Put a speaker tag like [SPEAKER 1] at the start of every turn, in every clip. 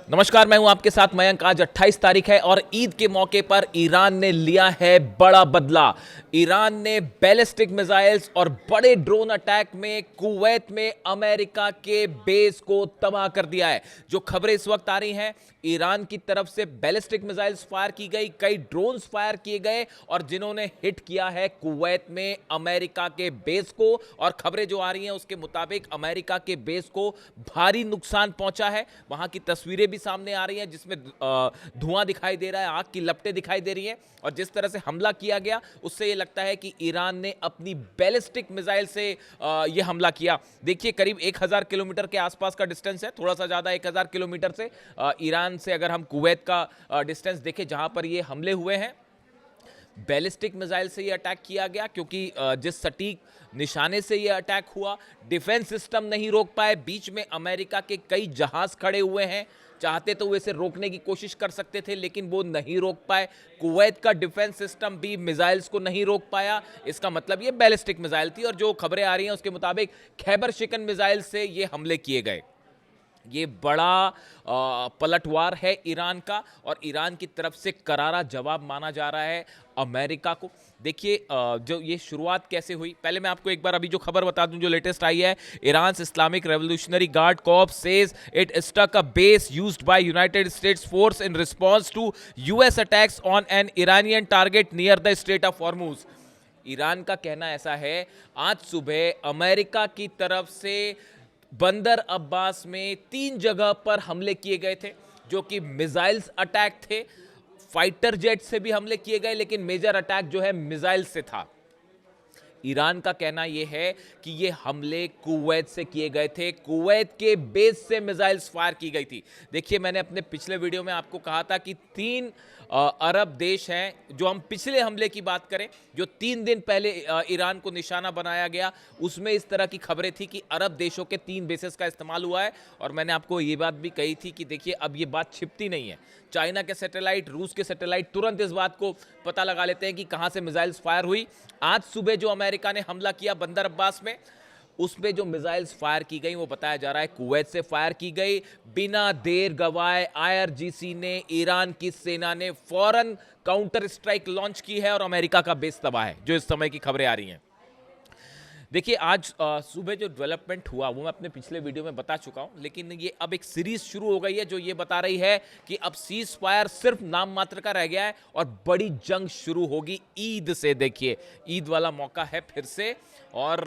[SPEAKER 1] नमस्कार, मैं हूं आपके साथ मयंक। आज 28 तारीख है और ईद के मौके पर ईरान ने लिया है बड़ा बदला। ईरान ने बैलिस्टिक मिसाइल्स और बड़े ड्रोन अटैक में कुवैत में अमेरिका के बेस को तबाह कर दिया है। जो खबरें इस वक्त आ रही हैं, ईरान की तरफ से बैलिस्टिक मिसाइल्स फायर की गई, कई ड्रोन्स फायर किए गए और जिन्होंने हिट किया है कुवैत में अमेरिका के बेस को। और खबरें जो आ रही हैं उसके मुताबिक अमेरिका के बेस को भारी नुकसान पहुंचा है। वहां की तस्वीरें भी सामने आ रही हैं जिसमें धुआं दिखाई दे रहा है, आग की लपटें दिखाई दे रही हैं। और जिस तरह से हमला किया गया उससे यह लगता है कि ईरान ने अपनी बैलिस्टिक मिसाइल से यह हमला किया। देखिए, करीब 1000 किलोमीटर के आसपास का डिस्टेंस है, थोड़ा सा ज्यादा 1000 किलोमीटर से ईरान से अगर हम कुवैत का डिस्टेंस देखें जहां पर ये हमले हुए हैं। बैलिस्टिक मिसाइल से ये अटैक किया गया क्योंकि जिस सटीक निशाने से ये अटैक हुआ, डिफेंस सिस्टम नहीं रोक पाए। बीच में अमेरिका के कई जहाज खड़े हुए हैं, चाहते तो वो इसे रोकने की कोशिश कर सकते थे लेकिन वो नहीं रोक पाए। कुवैत का डिफेंस सिस्टम भी मिसाइल्स को नहीं रोक पाया। इसका मतलब ये बैलिस्टिक मिसाइल थी और जो खबरें आ रही हैं उसके मुताबिक खैबर शिकन मिसाइल से ये हमले किए गए। ये बड़ा पलटवार है ईरान का और ईरान की तरफ से करारा जवाब माना जा रहा है अमेरिका को। देखिए, जो ये शुरुआत कैसे हुई, पहले मैं आपको एक बार अभी जो खबर बता दूं जो लेटेस्ट आई है। Iran Islamic Revolutionary Guard Corps says it struck a base used by United States force in response to US attacks on an Iranian target near the Strait of Hormuz. Iran का कहना ऐसा है, आज सुबह America की तरफ से बंदर अब्बास में 3 जगह पर हमले किए गए थे जो कि मिसाइल्स अटैक थे। फाइटर जेट से भी हमले किए गए लेकिन मेजर अटैक जो है मिसाइल से था। ईरान का कहना यह है कि ये हमले कुवैत से किए गए थे, कुवैत के बेस से मिसाइल्स फायर की गई थी। देखिए, मैंने अपने पिछले वीडियो में आपको कहा था कि 3 अरब देश हैं। जो हम पिछले हमले की बात करें, जो 3 दिन पहले ईरान को निशाना बनाया गया, उसमें इस तरह की खबरें थी कि अरब देशों के 3 बेसेस का इस्तेमाल हुआ है। और मैंने आपको ये बात भी कही थी कि देखिए, अब ये बात छिपती नहीं है। चाइना के सैटेलाइट, रूस के सैटेलाइट तुरंत इस बात को पता लगा लेते हैं कि कहां से मिसाइल्स फायर हुई। आज सुबह जो अमेरिका ने हमला किया बंदर अब्बास में, उसमें जो मिसाइल्स फायर की गई वो बताया जा रहा है कुवैत से फायर की गई। बिना देर गवाए आईआरजीसी ने, ईरान की सेना ने फौरन काउंटर स्ट्राइक लॉन्च की है और अमेरिका का बेस तबाह है, जो इस समय की खबरें आ रही हैं। देखिए, आज सुबह जो डेवलपमेंट हुआ वो मैं अपने पिछले वीडियो में बता चुका हूं, लेकिन ये अब एक सीरीज शुरू हो गई है जो ये बता रही है कि अब सीज फायर सिर्फ नाम मात्र का रह गया है और बड़ी जंग शुरू होगी ईद से। देखिए, ईद वाला मौका है फिर से और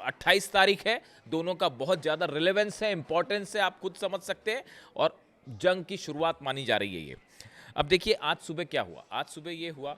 [SPEAKER 1] 28 तारीख है। दोनों का बहुत ज़्यादा रिलेवेंस है, इंपॉर्टेंस है, आप खुद समझ सकते हैं। और जंग की शुरुआत मानी जा रही है ये। अब देखिए, आज सुबह क्या हुआ। आज सुबह ये हुआ,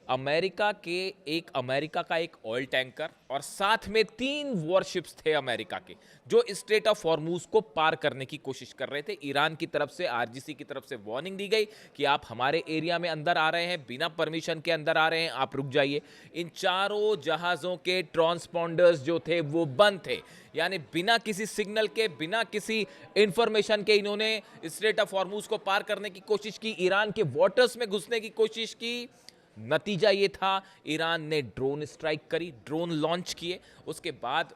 [SPEAKER 1] अमेरिका का एक ऑयल टैंकर और साथ में 3 वॉरशिप्स थे अमेरिका के, जो स्ट्रेट ऑफ हॉर्मुज को पार करने की कोशिश कर रहे थे। ईरान की तरफ से, आरजीसी की तरफ से वार्निंग दी गई कि आप हमारे एरिया में अंदर आ रहे हैं, बिना परमिशन के अंदर आ रहे हैं, आप रुक जाइए। इन चारों जहाज़ों के ट्रांसपॉन्डर्स जो थे वो बंद थे, यानी बिना किसी सिग्नल के, बिना किसी इंफॉर्मेशन के इन्होंने स्ट्रेट ऑफ हॉर्मुज को पार करने की कोशिश की, ईरान के वाटर्स में घुसने की कोशिश की। नतीजा ये था, ईरान ने ड्रोन स्ट्राइक करी, ड्रोन लॉन्च किए। उसके बाद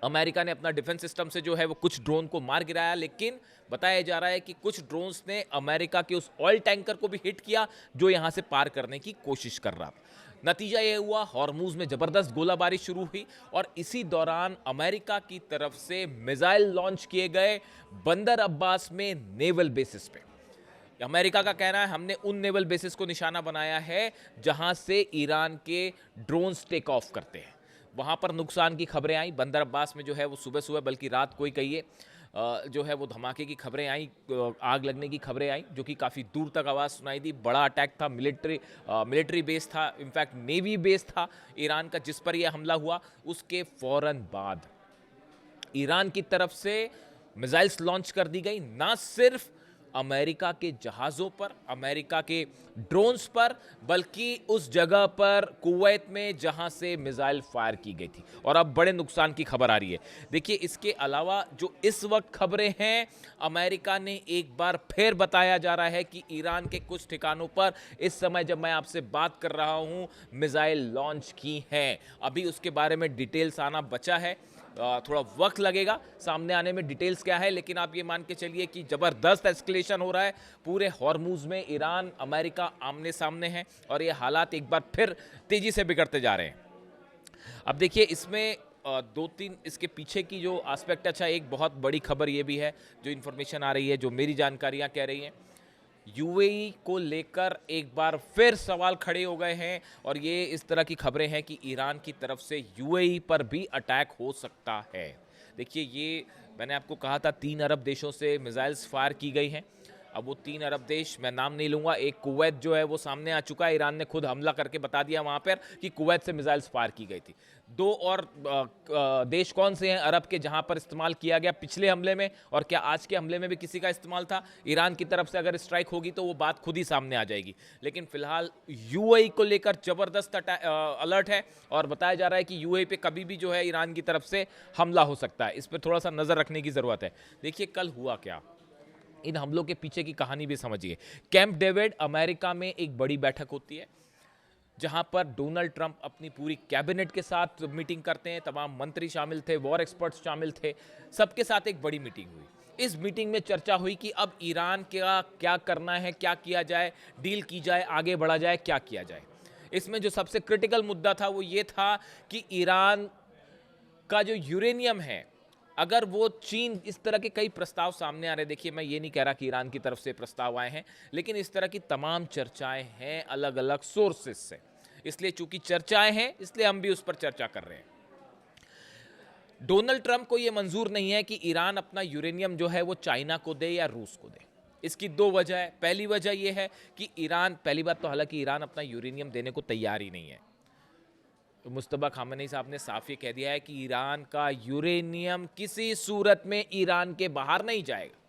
[SPEAKER 1] अमेरिका ने अपना डिफेंस सिस्टम से जो है वो कुछ ड्रोन को मार गिराया, लेकिन बताया जा रहा है कि कुछ ड्रोन्स ने अमेरिका के उस ऑयल टैंकर को भी हिट किया जो यहां से पार करने की कोशिश कर रहा था। नतीजा यह हुआ, हॉर्मुज में जबरदस्त गोलाबारी शुरू हुई और इसी दौरान अमेरिका की तरफ से मिसाइल लॉन्च किए गए बंदर अब्बास में नेवल बेसिस पे। अमेरिका का कहना है हमने उन नेवल बेसिस को निशाना बनाया है जहां से ईरान के ड्रोन्स टेक ऑफ करते हैं। वहां पर नुकसान की खबरें आई बंदर अब्बास में, जो है वो सुबह सुबह, बल्कि रात को ही कहिए, जो है वो धमाके की खबरें आई, आग लगने की खबरें आई, जो कि काफ़ी दूर तक आवाज़ सुनाई दी। बड़ा अटैक था, मिलिट्री बेस था, इनफैक्ट नेवी बेस था ईरान का, जिस पर यह हमला हुआ। उसके फौरन बाद ईरान की तरफ से मिसाइल्स लॉन्च कर दी गई, ना सिर्फ अमेरिका के जहाज़ों पर, अमेरिका के ड्रोन्स पर, बल्कि उस जगह पर कुवैत में जहां से मिसाइल फायर की गई थी। और अब बड़े नुकसान की खबर आ रही है। देखिए, इसके अलावा जो इस वक्त खबरें हैं, अमेरिका ने एक बार फिर बताया जा रहा है कि ईरान के कुछ ठिकानों पर इस समय जब मैं आपसे बात कर रहा हूं मिसाइल लॉन्च की हैं। अभी उसके बारे में डिटेल्स आना बचा है। थोड़ा वक्त लगेगा सामने आने में डिटेल्स क्या है, लेकिन आप ये मान के चलिए कि ज़बरदस्त एस्केलेशन हो रहा है पूरे हॉर्मुज में। ईरान अमेरिका आमने सामने हैं और ये हालात एक बार फिर तेज़ी से बिगड़ते जा रहे हैं। अब देखिए इसमें दो तीन इसके पीछे की जो एस्पेक्ट, अच्छा एक बहुत बड़ी खबर ये भी है जो इन्फॉर्मेशन आ रही है, जो मेरी जानकारियाँ कह रही हैं, यूएई को लेकर एक बार फिर सवाल खड़े हो गए हैं और ये इस तरह की खबरें हैं कि ईरान की तरफ से यूएई पर भी अटैक हो सकता है। देखिए ये मैंने आपको कहा था 3 अरब देशों से मिसाइल्स फायर की गई हैं। अब वो 3 अरब देश, मैं नाम नहीं लूँगा, एक कुवैत जो है वो सामने आ चुका है। ईरान ने खुद हमला करके बता दिया वहाँ पर कि कुवैत से मिसाइल्स फायर की गई थी। 2 और देश कौन से हैं अरब के जहाँ पर इस्तेमाल किया गया पिछले हमले में, और क्या आज के हमले में भी किसी का इस्तेमाल था? ईरान की तरफ से अगर स्ट्राइक होगी तो वो बात खुद ही सामने आ जाएगी। लेकिन फिलहाल यूएई को लेकर ज़बरदस्त अलर्ट है और बताया जा रहा है कि यूएई पे कभी भी जो है ईरान की तरफ से हमला हो सकता है। इस पर थोड़ा सा नज़र रखने की ज़रूरत है। देखिए कल हुआ क्या, इन हमलों के पीछे की कहानी भी समझिए। कैंप डेविड अमेरिका में एक बड़ी बैठक होती है जहां पर डोनाल्ड ट्रंप अपनी पूरी कैबिनेट के साथ मीटिंग करते हैं। तमाम मंत्री शामिल थे, वॉर एक्सपर्ट्स शामिल थे, सबके साथ एक बड़ी मीटिंग हुई। इस मीटिंग में चर्चा हुई कि अब ईरान का क्या करना है, क्या किया जाए, डील की जाए, आगे बढ़ा जाए, क्या किया जाए। इसमें जो सबसे क्रिटिकल मुद्दा था वो ये था कि ईरान का जो यूरेनियम है, अगर वो चीन, इस तरह के कई प्रस्ताव सामने आ रहे। देखिए मैं ये नहीं कह रहा कि ईरान की तरफ से प्रस्ताव आए हैं, लेकिन इस तरह की तमाम चर्चाएं हैं अलग अलग सोर्सेस से। इसलिए चूंकि चर्चाएं हैं इसलिए हम भी उस पर चर्चा कर रहे हैं। डोनाल्ड ट्रंप को यह मंजूर नहीं है कि ईरान अपना यूरेनियम जो है वो चाइना को दे या रूस को दे। इसकी 2 वजह है। पहली वजह यह है कि ईरान, पहली बात तो हालांकि ईरान अपना यूरेनियम देने को तैयार ही नहीं है। मुस्तफा खामेनी साहब ने साफ ये कह दिया है कि ईरान का यूरेनियम किसी सूरत में ईरान के बाहर नहीं जाएगा।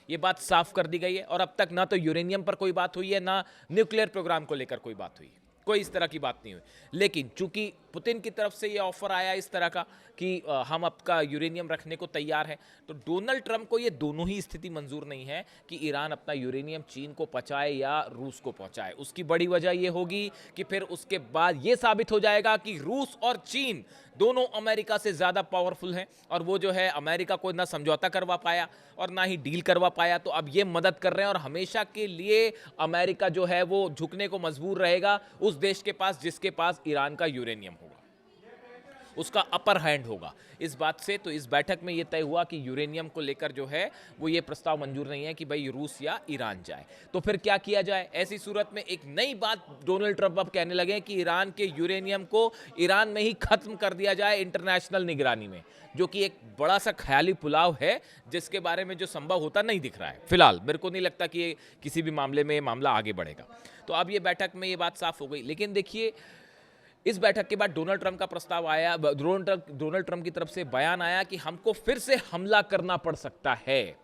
[SPEAKER 1] ये बात साफ कर दी गई है और अब तक ना तो यूरेनियम पर कोई बात हुई है, ना न्यूक्लियर प्रोग्राम को लेकर कोई बात हुई, कोई इस तरह की बात नहीं हुई। लेकिन चूंकि पुतिन की तरफ से ये ऑफर आया इस तरह का कि हम आपका यूरेनियम रखने को तैयार हैं, तो डोनाल्ड ट्रंप को ये दोनों ही स्थिति मंजूर नहीं है कि ईरान अपना यूरेनियम चीन को पहुंचाए या रूस को पहुंचाए। उसकी बड़ी वजह ये होगी कि फिर उसके बाद ये साबित हो जाएगा कि रूस और चीन दोनों अमेरिका से ज़्यादा पावरफुल हैं और वो जो है अमेरिका को ना समझौता करवा पाया और ना ही डील करवा पाया। तो अब ये मदद कर रहे हैं और हमेशा के लिए अमेरिका जो है वो झुकने को मजबूर रहेगा उस देश के पास जिसके पास ईरान का यूरेनियम होगा, उसका अपर हैंड होगा। इस बात से तो इस बैठक में यह तय हुआ कि यूरेनियम को लेकर जो है वो ये प्रस्ताव मंजूर नहीं है कि भाई रूस या ईरान जाए। तो फिर क्या किया जाए? ऐसी सूरत में एक नई बात डोनाल्ड ट्रंप अब कहने लगे कि ईरान के यूरेनियम को ईरान में ही खत्म कर दिया जाए इंटरनेशनल निगरानी में, जो कि एक बड़ा सा ख्याली पुलाव है जिसके बारे में जो संभव होता नहीं दिख रहा है। फिलहाल मेरे को नहीं लगता कि किसी भी मामले में मामला आगे बढ़ेगा। तो अब ये बैठक में ये बात साफ हो गई। लेकिन देखिए इस बैठक के बाद डोनाल्ड ट्रंप का प्रस्ताव आया, डोनाल्ड ट्रंप की तरफ से बयान आया कि हमको फिर से हमला करना पड़ सकता है।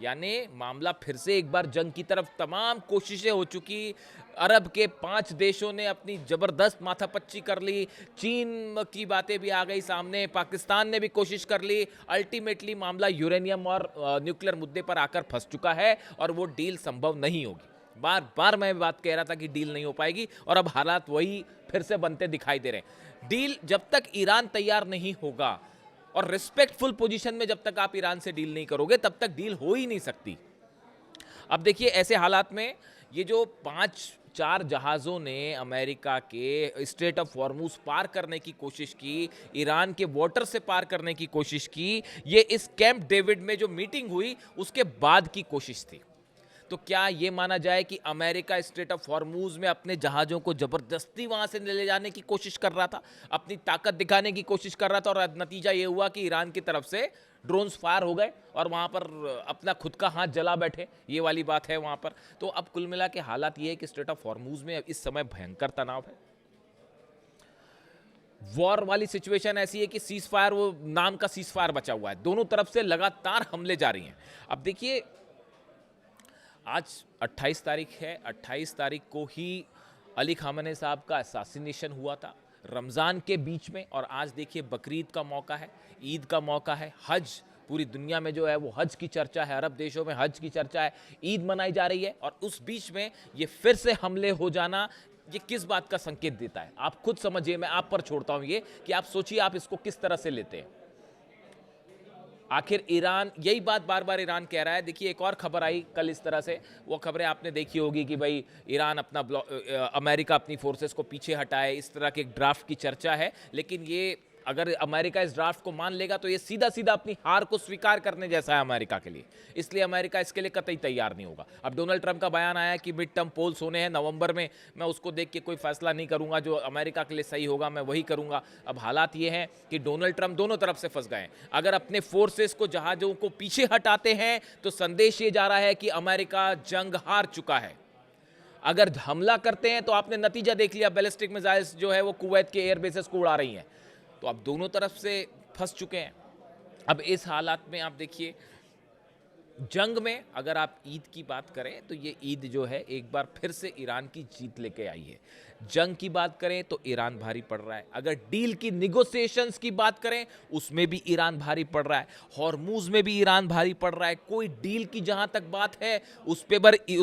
[SPEAKER 1] यानी मामला फिर से एक बार जंग की तरफ, तमाम कोशिशें हो चुकी, अरब के 5 देशों ने अपनी जबरदस्त माथापच्ची कर ली, चीन की बातें भी आ गई सामने, पाकिस्तान ने भी कोशिश कर ली। अल्टीमेटली मामला यूरेनियम और न्यूक्लियर मुद्दे पर आकर फंस चुका है और वो डील संभव नहीं होगी। बार बार मैं बात कह रहा था कि डील नहीं हो पाएगी और अब हालात वही फिर से बनते दिखाई दे रहे हैं। डील जब तक ईरान तैयार नहीं होगा और रिस्पेक्टफुल पोजीशन में जब तक आप ईरान से डील नहीं करोगे तब तक डील हो ही नहीं सकती। अब देखिए ऐसे हालात में ये जो 4 जहाज़ों ने अमेरिका के स्ट्रेट ऑफ हॉर्मुज पार करने की कोशिश की, ईरान के वाटर से पार करने की कोशिश की, ये इस कैंप डेविड में जो मीटिंग हुई उसके बाद की कोशिश थी। तो क्या ये माना जाए कि अमेरिका स्ट्रेट ऑफ हॉर्मुज में अपने जहाज़ों को ज़बरदस्ती वहाँ से ले जाने की कोशिश कर रहा था, अपनी ताकत दिखाने की कोशिश कर रहा था और नतीजा ये हुआ कि ईरान की तरफ से ड्रोन्स फायर हो गए और वहाँ पर अपना खुद का हाथ जला बैठे, ये वाली बात है वहाँ पर। तो अब कुल मिला के हालात ये है कि स्ट्रेट ऑफ हॉर्मुज में इस समय भयंकर तनाव है। वॉर वाली सिचुएशन ऐसी है कि सीज फायर, वो नाम का सीज फायर बचा हुआ है, दोनों तरफ से लगातार हमले जारी हैं। अब देखिए आज 28 तारीख है, 28 तारीख को ही अली खामेनी साहब का असैसिनेशन हुआ था रमज़ान के बीच में, और आज देखिए बकरीद का मौका है, ईद का मौका है, हज, पूरी दुनिया में जो है वो हज की चर्चा है, अरब देशों में हज की चर्चा है, ईद मनाई जा रही है और उस बीच में ये फिर से हमले हो जाना, ये किस बात का संकेत देता है? आप खुद समझिए, मैं आप पर छोड़ता हूँ ये कि आप सोचिए आप इसको किस तरह से लेते हैं। आखिर ईरान, यही बात बार बार ईरान कह रहा है। देखिए एक और खबर आई कल इस तरह से, वो खबरें आपने देखी होगी कि भाई ईरान अपना अमेरिका अपनी फोर्सेस को पीछे हटाए, इस तरह के एक ड्राफ्ट की चर्चा है। लेकिन ये अगर अमेरिका इस ड्राफ्ट को मान लेगा तो ये सीधा सीधा अपनी हार को स्वीकार करने जैसा है अमेरिका के लिए, इसलिए अमेरिका इसके लिए कतई तैयार नहीं होगा। अब डोनाल्ड ट्रंप का बयान आया कि मिड टर्म पोल्स होने हैं नवंबर में, मैं उसको देख के कोई फैसला नहीं करूंगा, जो अमेरिका के लिए सही होगा मैं वही करूंगा। अब हालात ये हैं कि डोनाल्ड ट्रंप दोनों तरफ से फंस गए हैं। अगर अपने फोर्सेस को, जहाजों को पीछे हटाते हैं तो संदेश ये जा रहा है कि अमेरिका जंग हार चुका है। अगर हमला करते हैं तो आपने नतीजा देख लिया, बैलिस्टिक मिसाइल्स जो है वो कुवैत के एयरबेसेस को उड़ा रही हैं। तो अब दोनों तरफ से फंस चुके हैं। अब इस हालात में आप देखिए, जंग में अगर आप ईद की बात करें तो ये ईद जो है एक बार फिर से ईरान की जीत लेके आई है। जंग की बात करें तो ईरान भारी पड़ रहा है। अगर डील की निगोशिएशंस की बात करें उसमें भी ईरान भारी पड़ रहा है। हॉर्मूज में भी ईरान भारी पड़ रहा है। कोई डील की जहां तक बात है उस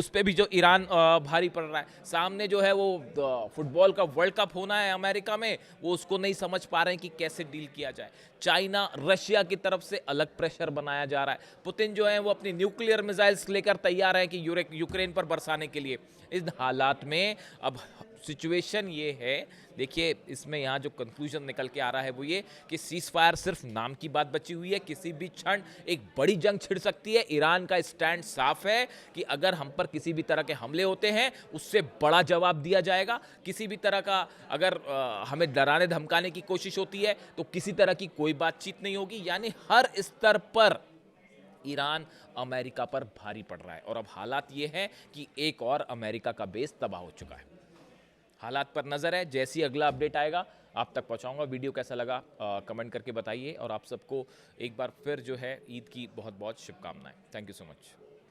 [SPEAKER 1] पे भी जो ईरान भारी पड़ रहा है। सामने जो है वो फुटबॉल का वर्ल्ड कप होना है अमेरिका में, वो उसको नहीं समझ पा रहे हैं कि कैसे डील किया जाए। चाइना, रशिया की तरफ से अलग प्रेशर बनाया जा रहा है। पुतिन जो है वो अपनी न्यूक्लियर मिसाइल्स लेकर तैयार है कि यूक्रेन पर बरसाने के लिए। इस हालात में अब सिचुएशन ये है, देखिए इसमें यहाँ जो कंक्लूजन निकल के आ रहा है वो ये कि सीज फायर सिर्फ नाम की बात बची हुई है। किसी भी क्षण एक बड़ी जंग छिड़ सकती है। ईरान का स्टैंड साफ है कि अगर हम पर किसी भी तरह के हमले होते हैं उससे बड़ा जवाब दिया जाएगा। किसी भी तरह का अगर हमें डराने धमकाने की कोशिश होती है तो किसी तरह की कोई बातचीत नहीं होगी। यानी हर स्तर पर ईरान अमेरिका पर भारी पड़ रहा है। और अब हालात ये हैं कि एक और अमेरिका का बेस तबाह हो चुका है। हालात पर नजर है, जैसी अगला अपडेट आएगा आप तक पहुंचाऊंगा। वीडियो कैसा लगा कमेंट करके बताइए। और आप सबको एक बार फिर जो है ईद की बहुत बहुत शुभकामनाएं। Thank you so much.